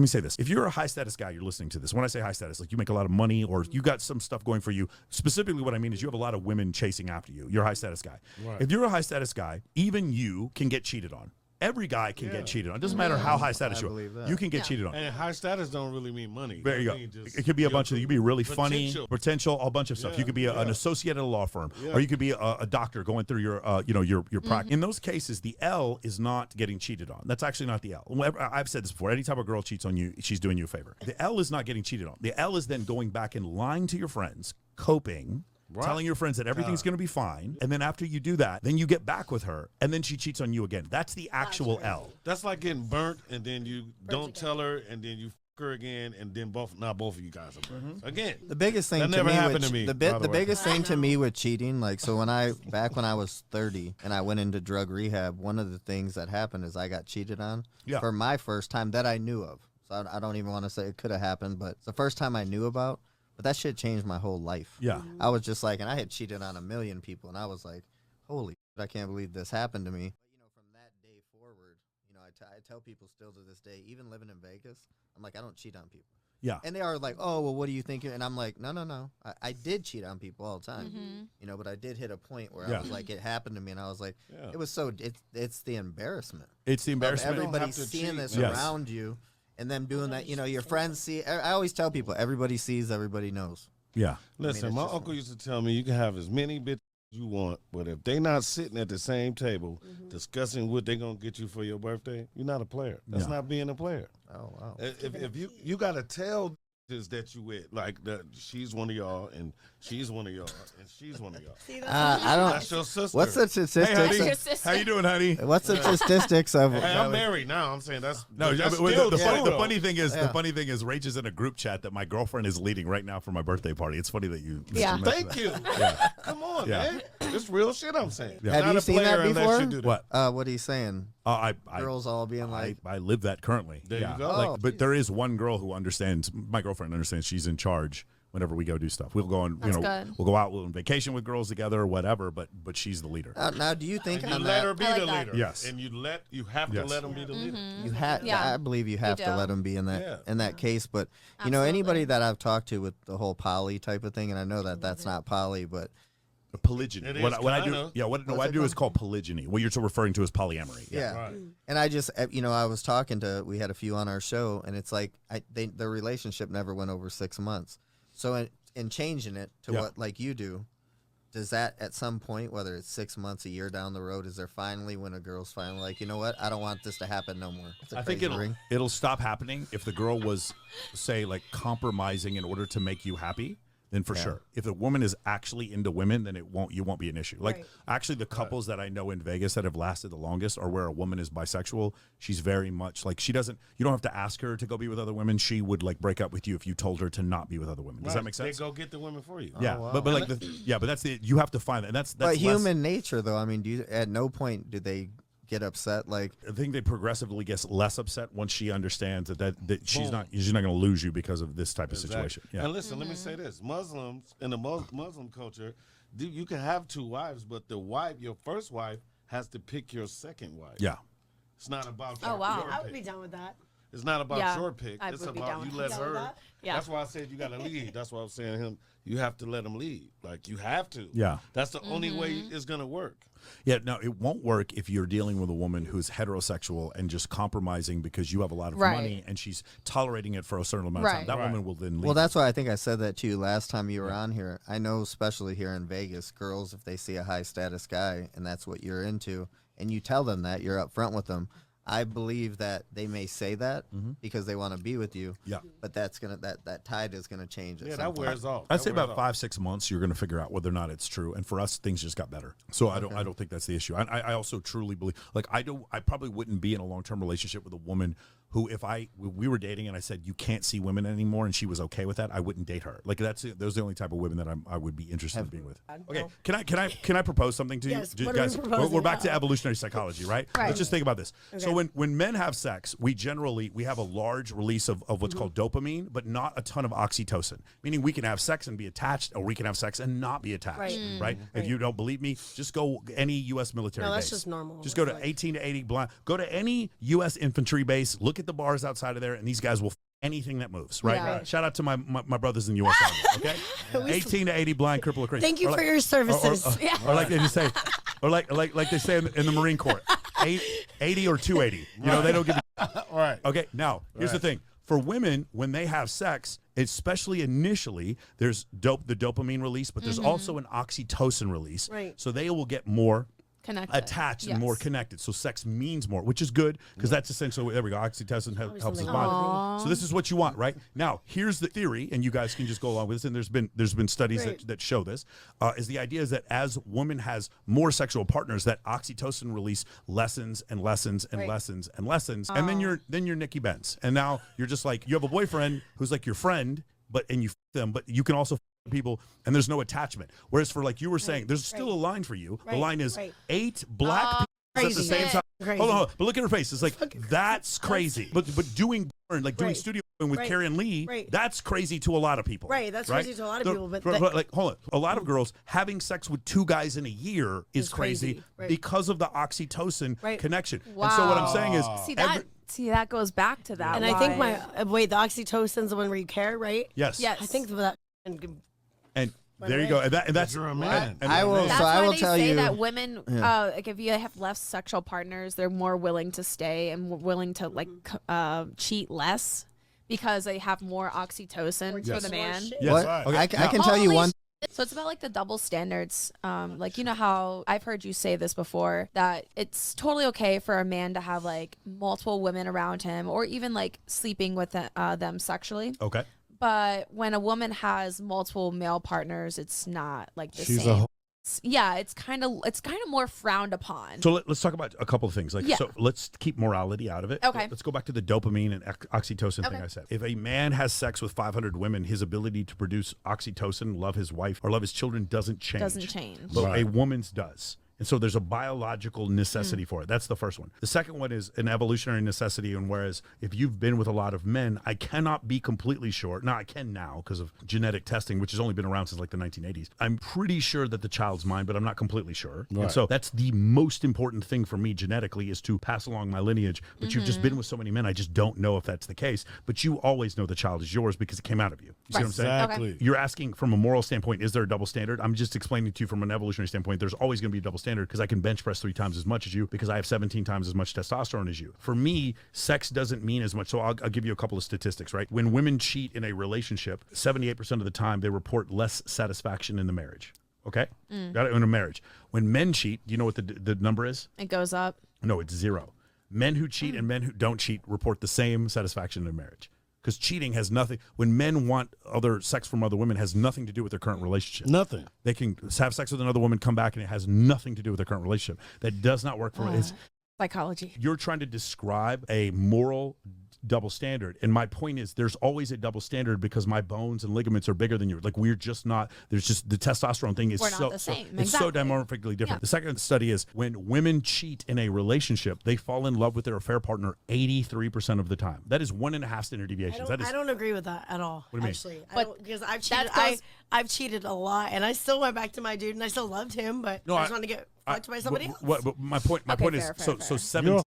Let me say this. If you're a high status guy, you're listening to this. When I say high status, like you make a lot of money or you got some stuff going for you. Specifically what I mean is you have a lot of women chasing after you. You're a high status guy. Right. If you're a high status guy, even you can get cheated on. Every guy can get cheated on. It doesn't matter how high status you are. You can get cheated on. And high status don't really mean money. There you go. It could be a bunch of, you could be really funny, potential, a bunch of stuff. You could be an associate at a law firm, or you could be a doctor going through your, your practice. In those cases, the L is not getting cheated on. That's actually not the L. I've said this before. Anytime a girl cheats on you, she's doing you a favor. The L is not getting cheated on. The L is then going back and lying to your friends, coping, telling your friends that everything's going to be fine, and then after you do that, then you get back with her, and then she cheats on you again. That's the actual L. That's like getting burnt, and then you don't tell her, and then you f her again, and then both of you guys are burnt. Again, the biggest thing that never happened to me. The biggest thing to me with cheating, like, so back when I was 30 and I went into drug rehab, one of the things that happened is I got cheated on for my first time that I knew of. So I don't even want to say it could have happened, but it's the first time I knew about. But that shit changed my whole life. Yeah. I was just like, and I had cheated on a million people, and I was like, holy shit, I can't believe this happened to me. But, from that day forward, I tell people still to this day, even living in Vegas, I'm like, I don't cheat on people. Yeah. And they are like, oh, well, what do you think? And I'm like, no. I did cheat on people all the time. But I did hit a point where I was like, it happened to me, and I was like, it was so, it's the embarrassment. It's the embarrassment. Everybody seeing this around you. And them doing that, your friends see. I always tell people, everybody sees, everybody knows. Yeah. Listen, my uncle used to tell me you can have as many bitches you want, but if they not sitting at the same table discussing what they gonna get you for your birthday, you're not a player. That's not being a player. Oh wow. If you gotta tell that you with, like, that she's one of y'all and she's one of y'all and she's one of y'all. See, I don't. That's your sister. What's the statistics? Hey, how you doing, honey? What's the statistics of? Hey, I'm married now. I'm saying that's no. That's the funny thing is, Rach is in a group chat that my girlfriend is leading right now for my birthday party. It's funny that you. Thank you. Come on, man. It's real shit. I'm saying. Have you seen that before? What? What are you saying? Girls all being like, I live that currently. There you go. But there is one girl who understands. My girlfriend understands. She's in charge whenever we go do stuff. We'll go on. We'll go out. We'll on vacation with girls together or whatever. But she's the leader. Now, do you think you let her be the leader? Yes. And you have to let them be the leader. You have. I believe you have to let them be in that case. But anybody that I've talked to with the whole poly type of thing, and I know that that's not poly, but. Polygyny. What I do is called polygyny. What you're referring to is polyamory. Yeah. Right. And I just, I was talking to, we had a few on our show, and it's like their relationship never went over 6 months. So in changing it to what like you do, does that at some point, whether it's 6 months, a year down the road, is there finally when a girl's finally like, you know what, I don't want this to happen no more? I think it'll stop happening if the girl was, say, like compromising in order to make you happy. Then for sure, if a woman is actually into women, then you won't be an issue. Like actually, the couples that I know in Vegas that have lasted the longest are where a woman is bisexual. She's very much like you don't have to ask her to go be with other women. She would like break up with you if you told her to not be with other women. Does that make sense? They go get the women for you. Yeah, but like but that's you have to find that. And that's but human nature though. I mean, at no point do they get upset? Like, I think they progressively get less upset once she understands that she's not going to lose you because of this type of situation. Yeah. And listen, let me say this: Muslims in the Muslim culture, you can have 2 wives, but your first wife has to pick your second wife. Yeah, it's not about. Oh wow, I would be down with that. It's not about your pick. It's about you let her. Yeah. That's why I said you got to lead. That's why I was saying you have to let him lead. Like you have to. Yeah. That's the only way it's gonna work. Yeah, no, it won't work if you're dealing with a woman who's heterosexual and just compromising because you have a lot of money and she's tolerating it for a certain amount of time. That woman will then leave. Well, that's why I think I said that to you last time you were on here. I know, especially here in Vegas, girls, if they see a high status guy and that's what you're into, and you tell them that, you're upfront with them, I believe that they may say that because they want to be with you. Yeah. But that's that tide is gonna change. Yeah, that wears off. I'd say about 5-6 months you're gonna figure out whether or not it's true. And for us, things just got better. So I don't think that's the issue. I also truly believe, like, I probably wouldn't be in a long-term relationship with a woman who, if we were dating and I said you can't see women anymore and she was okay with that, I wouldn't date her. Like those are the only type of women that I would be interested in being with. Okay, can I propose something to you? Yes, Guys, we're back to evolutionary psychology, right? Let's just think about this. Okay. So when men have sex, we have a large release of what's called dopamine, but not a ton of oxytocin. Meaning we can have sex and be attached, or we can have sex and not be attached. Right? If you don't believe me, just go any U.S. military base. That's just normal. Just go to 18 to 80 blind. Go to any U.S. infantry base. Look at the bars outside of there, and these guys will anything that moves, right? Yeah. Shout out to my brothers in the U.S. Army, okay? 18 to 80, blind, cripple, or crazy. Thank you for your services. Or like they just say, or like they say in the Marine Corps, 80 or 280. You know, they don't give Right. Okay, now, here's the thing. For women, when they have sex, especially initially, there's the dopamine release, but there's also an oxytocin release. Right. So they will get more Connected. attached and more connected. So sex means more, which is good because that's essentially, there we go, oxytocin helps us bond. So this is what you want, right? Now, here's the theory, and you guys can just go along with this, and there's been studies that show this, is the idea is that as woman has more sexual partners, that oxytocin release lessens and lessens and lessens and lessens, and then you're Nikki Benz. And now you're just like, you have a boyfriend who's like your friend, and you f them, but you can also people, and there's no attachment. Whereas for like you were saying, there's still a line for you. The line is 8 black people at the same time. Hold on, but look at her face. It's like that's crazy. But doing doing studio with Carrie and Lee, that's crazy to a lot of people. Right, that's crazy to a lot of people. But like, hold on, a lot of girls having sex with 2 guys in a year is crazy because of the oxytocin connection. Wow. And so what I'm saying is, See, that goes back to that. and I think the oxytocin's the one where you care, right? yes, Yes. I think that. and there you go, and that's You're a man. and I will. That's So I why will they tell say you that women, like if you have less sexual partners, they're more willing to stay and more willing to cheat less because they have more oxytocin for the man. yes. What? Okay, I can tell you Holy one. So it's about like the double standards. Like, you know how I've heard you say this before, that it's totally okay for a man to have like multiple women around him or even like sleeping with them sexually. Okay. But when a woman has multiple male partners, it's not like the She's same. It's kind of more frowned upon. So let's talk about a couple of things. So let's keep morality out of it. Okay. Let's go back to the dopamine and oxytocin thing I said. If a man has sex with 500 women, his ability to produce oxytocin, love his wife, or love his children doesn't change. But a woman's does. And so there's a biological necessity for it. That's the first one. The second one is an evolutionary necessity. And whereas if you've been with a lot of men, I cannot be completely sure. Now I can now because of genetic testing, which has only been around since like the 1980s. I'm pretty sure that the child's mine, but I'm not completely sure. Right. And so that's the most important thing for me genetically is to pass along my lineage. But you've just been with so many men, I just don't know if that's the case. But you always know the child is yours because it came out of you. You see what I'm saying? Exactly. You're asking from a moral standpoint, is there a double standard? I'm just explaining to you from an evolutionary standpoint, there's always going to be a double standard because I can bench press 3 times as much as you because I have 17 times as much testosterone as you. For me, sex doesn't mean as much. So I'll give you a couple of statistics, right? When women cheat in a relationship, 78% of the time they report less satisfaction in the marriage. Okay? Got it? In a marriage. When men cheat, do you know what the number is? It goes up. No, it's 0. Men who cheat and men who don't cheat report the same satisfaction in a marriage. Because cheating has nothing, when men want other sex from other women, has nothing to do with their current relationship. Nothing. They can have sex with another woman, come back, and it has nothing to do with their current relationship. That does not work for me. Psychology. You're trying to describe a moral double standard. And my point is there's always a double standard because my bones and ligaments are bigger than yours. Like we're just not, there's just the testosterone thing is We're not the same. It's so dimorphically different. The second study is when women cheat in a relationship, they fall in love with their affair partner 83% of the time. That is 1.5 standard deviations. I don't agree with that at all. What do you mean? Actually, because I've cheated a lot, and I still went back to my dude, and I still loved him, but I just wanted to get fucked by somebody else. But my point is fair. so 7.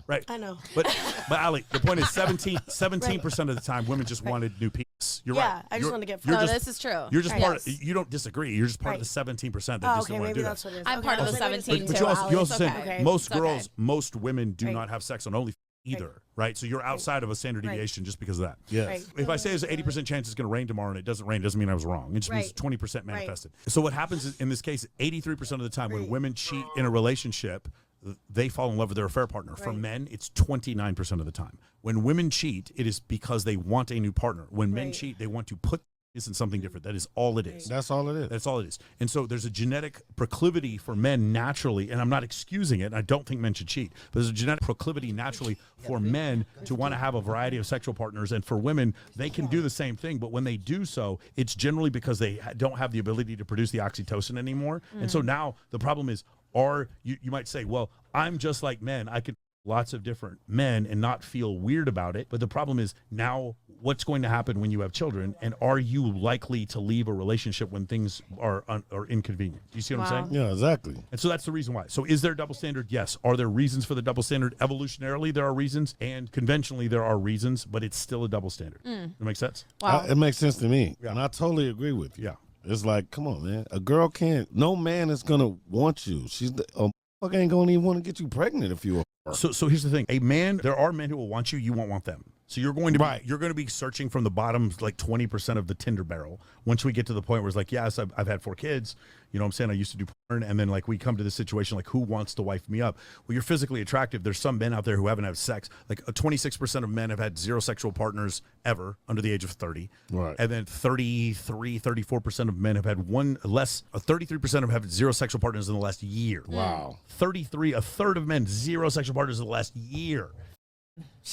Right. I know. But Ali, the point is 17% of the time women just wanted new penis. You're right. I just want to get this is true. You're just part of, you don't disagree. You're just part of the 17% that just don't want to do maybe that. that's what it is. I'm part of the 17 But too. you also said Okay. most It's girls, okay. most women do not have sex on only either, right? So you're outside of a standard deviation just because of that. Yes. Right. If I say there's an 80% chance it's going to rain tomorrow and it doesn't rain, it doesn't mean I was wrong. It just means 20% manifested. So what happens is, in this case, 83% of the time when women cheat in a relationship, they fall in love with their affair partner. For men, it's 29% of the time. When women cheat, it is because they want a new partner. When men cheat, they want to put this in something different. That is all it is. That's all it is. That's all it is. And so there's a genetic proclivity for men naturally, and I'm not excusing it, and I don't think men should cheat, but there's a genetic proclivity naturally for men to want to have a variety of sexual partners, and for women, they can do the same thing, but when they do so, it's generally because they don't have the ability to produce the oxytocin anymore. And so now the problem is, you might say, well, I'm just like men. I could lots of different men and not feel weird about it. But the problem is now what's going to happen when you have children, and are you likely to leave a relationship when things are inconvenient? Do you see what I'm saying? Yeah, exactly. And so that's the reason why. So is there a double standard? Yes. Are there reasons for the double standard? Evolutionarily, there are reasons, and conventionally, there are reasons, but it's still a double standard. That makes sense? Wow. It makes sense to me, and I totally agree with you. Yeah. It's like, come on, man. A girl can't. No man is gonna want you. A fuck ain't gonna even want to get you pregnant if you. So here's the thing. A man, there are men who will want you. You won't want them. So you're going to be searching from the bottom, like 20% of the Tinder barrel. Once we get to the point where it's like, yes, I've had 4 kids. You know what I'm saying? I used to do porn. And then like we come to this situation, like who wants to wife me up? Well, you're physically attractive. There's some men out there who haven't had sex. Like 26% of men have had 0 sexual partners ever under the age of 30. Right. And then 34% of men have had 33% have had 0 sexual partners in the last year. Wow. 33, a third of men, 0 sexual partners in the last year.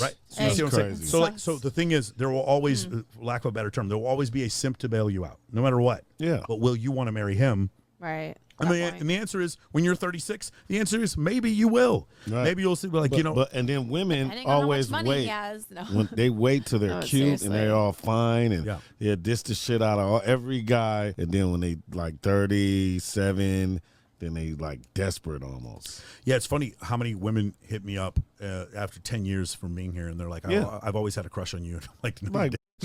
Right. So, you see what I'm saying? Crazy. So the thing is, there will always, for lack of a better term, there will always be a simp to bail you out, no matter what. Yeah. But will you want to marry him? Right. And the answer is, when you're 36, the answer is maybe you will. Right. Maybe you'll see, and then women Depending on how always much money wait. he has. No. When they wait till they're No, cute seriously. and they're all fine and they'll diss the shit out of every guy, and then when they like 37, then they like desperate almost. Yeah, it's funny how many women hit me up after 10 years from being here, and they're like, I've always had a crush on you. Like,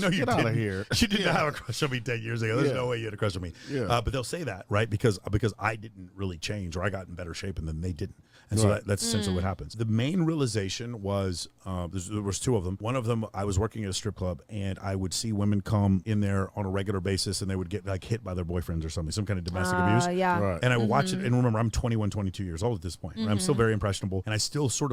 no, you get out of here. You didn't have a crush on me 10 years ago. There's no way you had a crush on me. Yeah. But they'll say that, right? Because I didn't really change, or I got in better shape, and then they didn't. And so that's essentially what happens. The main realization was, there was 2 of them. One of them, I was working at a strip club, and I would see women come in there on a regular basis, and they would get like hit by their boyfriends or something, some kind of domestic abuse. Yeah. Right. And I would watch it, and remember, I'm 21, 22 years old at this point. Right? I'm still very impressionable, and I still sort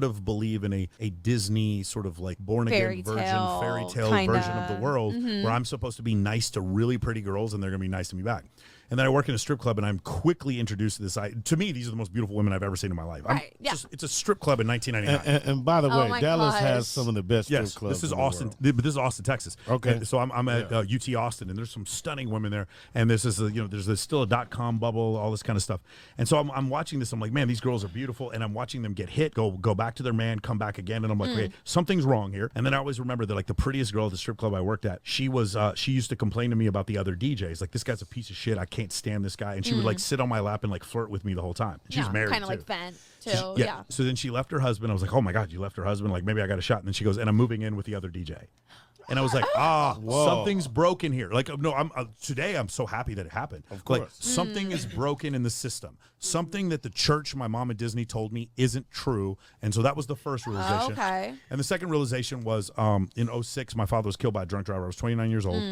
of believe in a Disney sort of like born again fairy tale version of the world, where I'm supposed to be nice to really pretty girls, and they're gonna be nice to me back. And then I work in a strip club, and I'm quickly introduced to this. To me, these are the most beautiful women I've ever seen in my life. It's a strip club in 1999. And by the way, my Dallas gosh. has some of the best strip Yes, clubs. this is in the Austin, world. but this is Austin, Texas. Okay. And so I'm at UT Austin, and there's some stunning women there. And this is there's still a .com bubble, all this kind of stuff. And so I'm watching this. I'm like, man, these girls are beautiful, and I'm watching them get hit, go back to their man, come back again, and I'm like, okay, something's wrong here. And then I always remember that like the prettiest girl at the strip club I worked at, she used to complain to me about the other DJs, like, this guy's a piece of shit, I can't stand this guy, and she would like sit on my lap and like flirt with me the whole time. She's married, kind of too. like vent too. Yeah. So then she left her husband. I was like, oh my God, you left her husband? Like, maybe I got a shot. And then she goes, and I'm moving in with the other DJ. And I was like, something's broken here. Like, no, today I'm so happy that it happened. Of course. Like, something is broken in the system. Something that the church, my mom at Disney, told me isn't true. And so that was the first realization. Okay. And the second realization was in 2006, my father was killed by a drunk driver. I was 29 years old.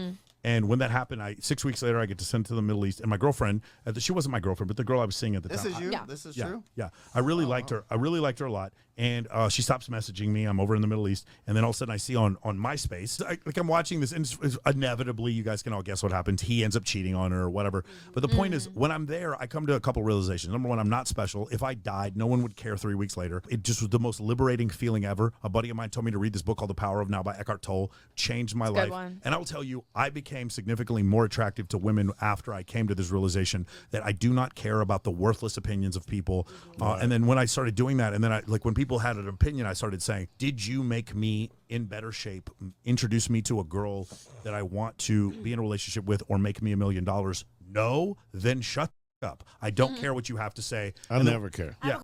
And when that happened, 6 weeks later, I get to send to the Middle East. And my girlfriend, she wasn't my girlfriend, but the girl I was seeing at the time. This is you? Yeah. This is Yeah, true? yeah. I really liked her. I really liked her a lot. And she stops messaging me. I'm over in the Middle East. And then all of a sudden I see on MySpace, I'm watching this, and inevitably, you guys can all guess what happens. He ends up cheating on her or whatever. But the point is, when I'm there, I come to a couple realizations. Number one, I'm not special. If I died, no one would care 3 weeks later. It just was the most liberating feeling ever. A buddy of mine told me to read this book called The Power of Now by Eckhart Tolle. Changed my life. And I will tell you, I became significantly more attractive to women after I came to this realization that I do not care about the worthless opinions of people. And then when I started doing that, and then when people had an opinion, I started saying, did you make me in better shape, introduce me to a girl that I want to be in a relationship with, or make me $1 million? No, then shut up. I don't care what you have to say. I never care. Yeah.